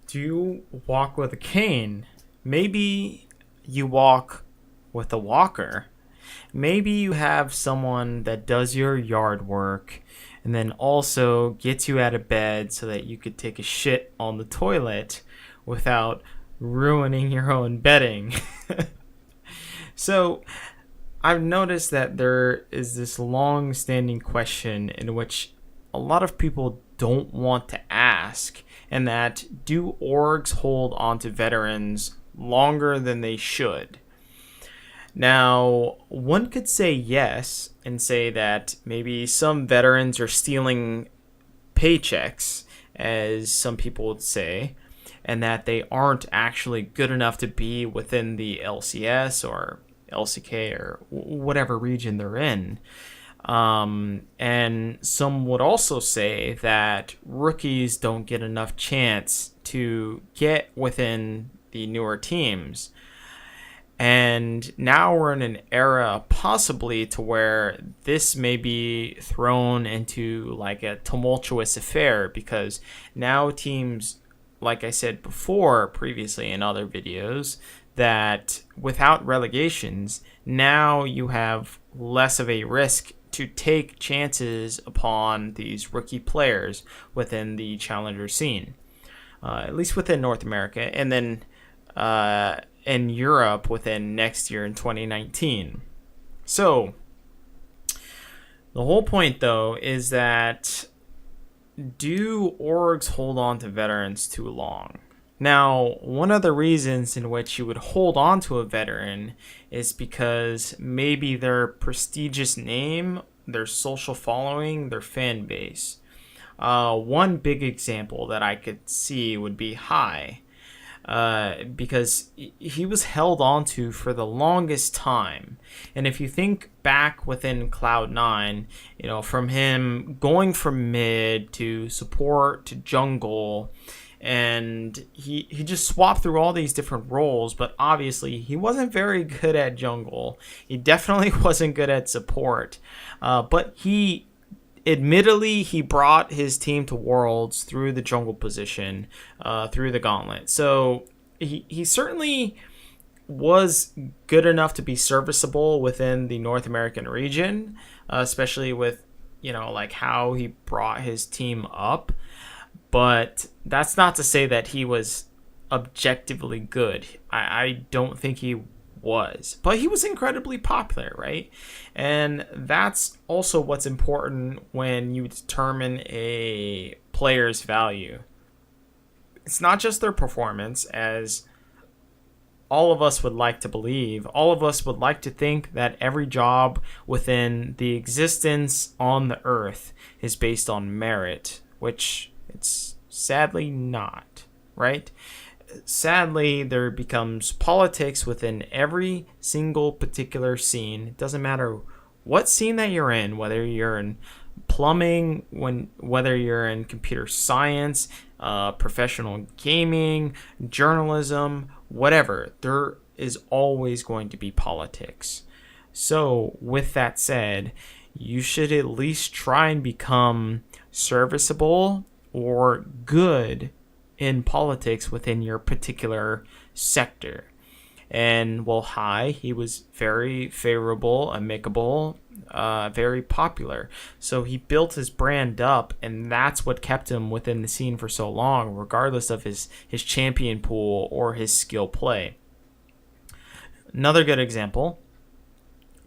Do you walk with a cane? Maybe you walk with a walker. Maybe you have someone that does your yard work and then also gets you out of bed so that you could take a shit on the toilet without ruining your own bedding. So, I've noticed that there is this long standing question in which a lot of people don't want to ask, and that do orgs hold on to veterans longer than they should? Now, one could say yes and say that maybe some veterans are stealing paychecks, as some people would say, and that they aren't actually good enough to be within the LCS or LCK or whatever region they're in. And some would also say that rookies don't get enough chance to get within the newer teams. And now we're in an era possibly to where this may be thrown into like a tumultuous affair, because now teams, like I said before previously in other videos, that without relegations, now you have less of a risk to take chances upon these rookie players within the challenger scene, at least within North America, and then in Europe within next year in 2019. So, the whole point though is that do orgs hold on to veterans too long? Now, one of the reasons in which you would hold on to a veteran is because maybe their prestigious name, their social following, their fan base. One big example that I could see would be High, because he was held onto for the longest time. And if you think back within Cloud9, from him going from mid to support to jungle, and he just swapped through all these different roles, but obviously he wasn't very good at jungle. He definitely wasn't good at support, but admittedly, he brought his team to Worlds through the jungle position, through the gauntlet. So he certainly was good enough to be serviceable within the North American region, especially with, like how he brought his team up. But that's not to say that he was objectively good. I don't think he was, but he was incredibly popular, right? And that's also what's important when you determine a player's value. It's not just their performance, as all of us would like to believe. All of us would like to think that every job within the existence on the earth is based on merit, which it's sadly not, right? Sadly, there becomes politics within every single particular scene. It doesn't matter what scene that you're in, whether you're in plumbing, whether you're in computer science, professional gaming, journalism, whatever. There is always going to be politics. So, with that said, you should at least try and become serviceable or good in politics within your particular sector. And while High, he was very favorable, amicable, very popular. So he built his brand up, and that's what kept him within the scene for so long, regardless of his champion pool or his skill play. Another good example,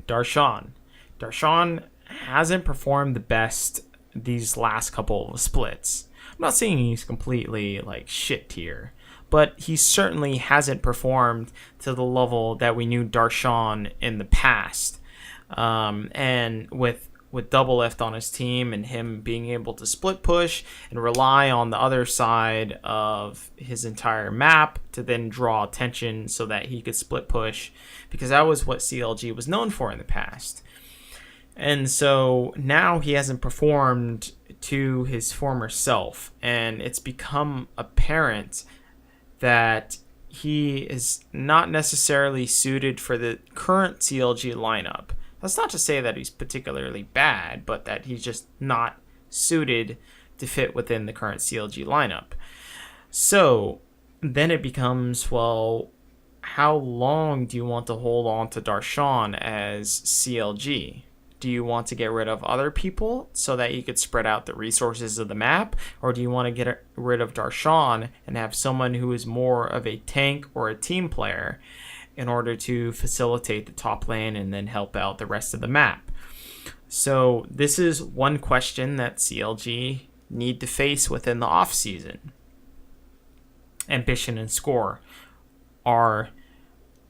Darshan. Darshan hasn't performed the best these last couple of splits. I'm not saying he's completely like shit tier, but he certainly hasn't performed to the level that we knew Darshan in the past. And with Doublelift on his team and him being able to split push and rely on the other side of his entire map to then draw attention so that he could split push, because that was what CLG was known for in the past. And so now he hasn't performed to his former self, and it's become apparent that he is not necessarily suited for the current CLG lineup. That's not to say that he's particularly bad, but that he's just not suited to fit within the current CLG lineup. So then it becomes, well, how long do you want to hold on to Darshan as CLG? Do you want to get rid of other people so that you could spread out the resources of the map? Or do you want to get rid of Darshan and have someone who is more of a tank or a team player in order to facilitate the top lane and then help out the rest of the map? So this is one question that CLG need to face within the off season. Ambition and Score are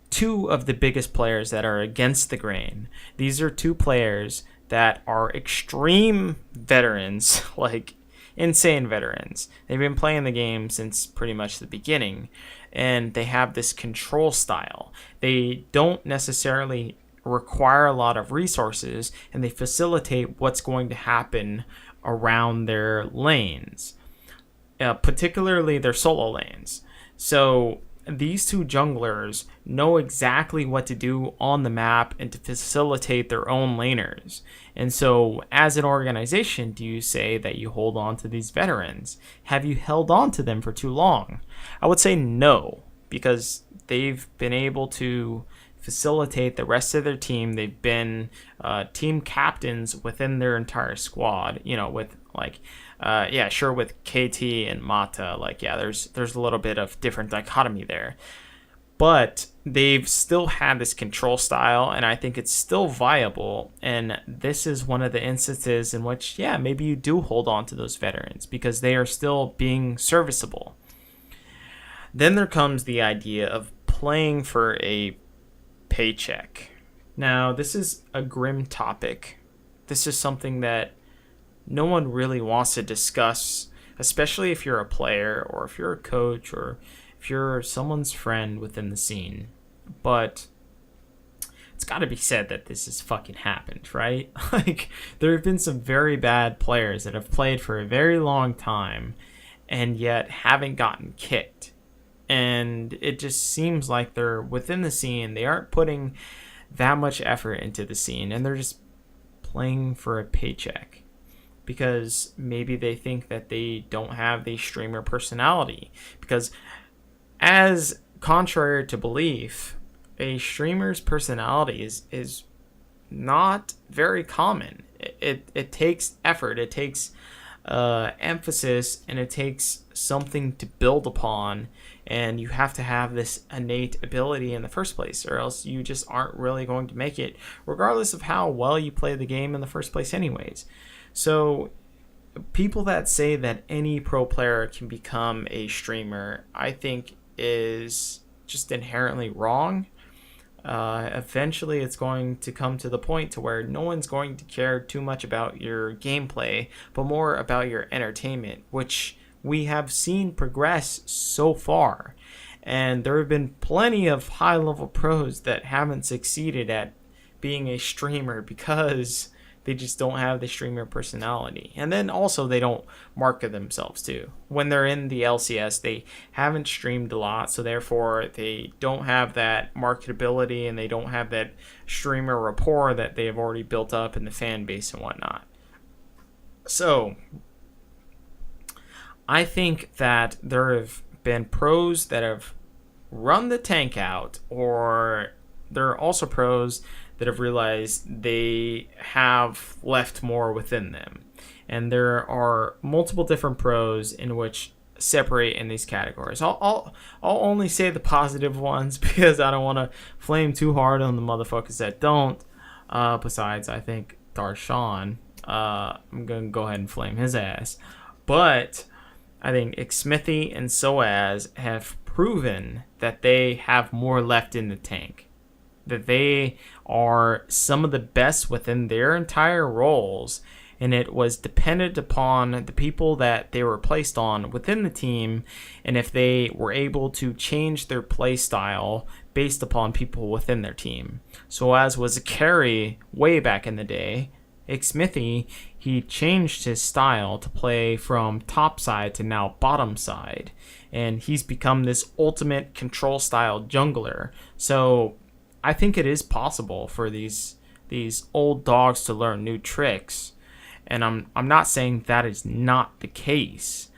two of the biggest players that are against the grain. These are two players that are extreme veterans, like insane veterans. They've been playing the game since pretty much the beginning, and they have this control style. They don't necessarily require a lot of resources, and they facilitate what's going to happen around their lanes, particularly their solo lanes. So these two junglers know exactly what to do on the map and to facilitate their own laners. And so as an organization, do you say that you hold on to these veterans? Have you held on to them for too long? I would say no, because they've been able to facilitate the rest of their team. They've been team captains within their entire squad, with with KT and Mata, there's a little bit of different dichotomy there. But they've still had this control style, and I think it's still viable. And this is one of the instances in which, maybe you do hold on to those veterans because they are still being serviceable. Then there comes the idea of playing for a paycheck. Now, this is a grim topic. This is something that no one really wants to discuss, especially if you're a player or if you're a coach or if you're someone's friend within the scene. But it's got to be said that this has fucking happened, right? There have been some very bad players that have played for a very long time and yet haven't gotten kicked. And it just seems like they're within the scene. They aren't putting that much effort into the scene, and they're just playing for a paycheck because maybe they think that they don't have the streamer personality. Because as contrary to belief, a streamer's personality is not very common. It takes effort. It takes emphasis, and it takes something to build upon, and you have to have this innate ability in the first place, or else you just aren't really going to make it, regardless of how well you play the game in the first place anyways. So people that say that any pro player can become a streamer, I think is just inherently wrong. Eventually it's going to come to the point to where no one's going to care too much about your gameplay, but more about your entertainment, which we have seen progress so far. And there have been plenty of high-level pros that haven't succeeded at being a streamer because they just don't have the streamer personality. And then also they don't market themselves too. When they're in the LCS, they haven't streamed a lot, so therefore they don't have that marketability and they don't have that streamer rapport that they have already built up in the fan base and whatnot. So I think that there have been pros that have run the tank out, or there are also pros that have realized they have left more within them. And there are multiple different pros in which separate in these categories. I'll only say the positive ones because I don't want to flame too hard on the motherfuckers that don't. Besides, I think Darshan, I'm going to go ahead and flame his ass. But I think Xmithy and Soaz have proven that they have more left in the tank. That they are some of the best within their entire roles, and it was dependent upon the people that they were placed on within the team, and if they were able to change their play style based upon people within their team. So as was a carry way back in the day, Xmithy, he changed his style to play from top side to now bottom side, and he's become this ultimate control style jungler. So I think it is possible for these old dogs to learn new tricks, and I'm not saying that is not the case,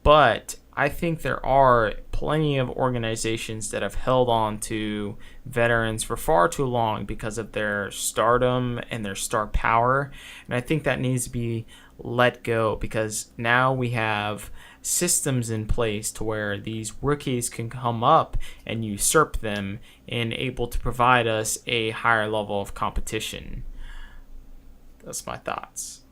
but I think there are plenty of organizations that have held on to veterans for far too long because of their stardom and their star power. And I think that needs to be let go, because now we have systems in place to where these rookies can come up and usurp them and able to provide us a higher level of competition. That's my thoughts.